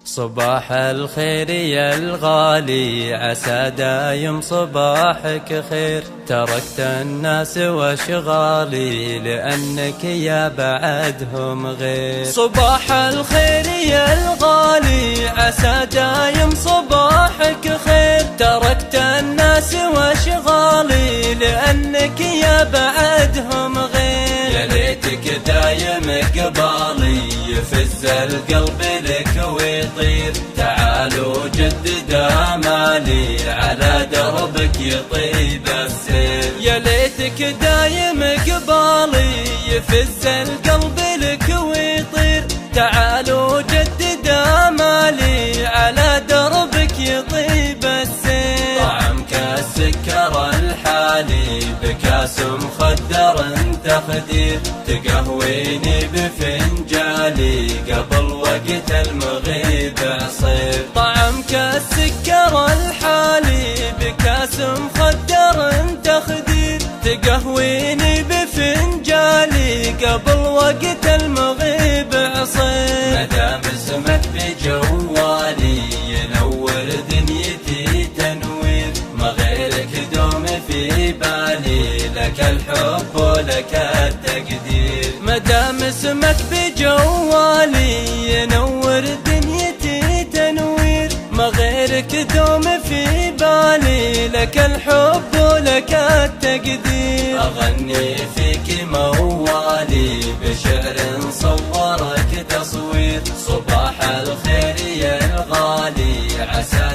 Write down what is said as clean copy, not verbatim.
صباح الخير يا الغالي، عسى دايم صباحك خير. تركت الناس واشغالي لأنك يا بعدهم غير. صباح الخير يا الغالي، عسى دايم صباحك خير. تركت الناس واشغالي لأنك يا بعدهم غير. يا ليتك دايم قبالي، يفز القلب لك ويطير. تعالوا جدد آمالي، على دربك يطيب السير. يا ليتك دايم قبالي، يفز القلب لك ويطير. تعالوا جدد آمالي، على دربك يطيب السير. طعم كاس سكر الحالي، بكاس مخدر تخدير. تقهويني بفنجالي، قبل وقت المغيب عصير. طعم كاس سكر الحالي، بكاس مخدر تخدير. تقهويني بفنجالي، قبل وقت المغيب عصير. مدام اسمك بجوالي، ينور دنيتي تنوير. ما غيرك دوم في بالي، لك الحب ولك التقدير. مدام اسمك بجوالي، ينور دنيتي تنوير. ما غيرك دوم في بالي، لك الحب ولك التقدير. أغني فيك موالي، بشعر صورك تصوير. صباح الخير يا الغالي، عسى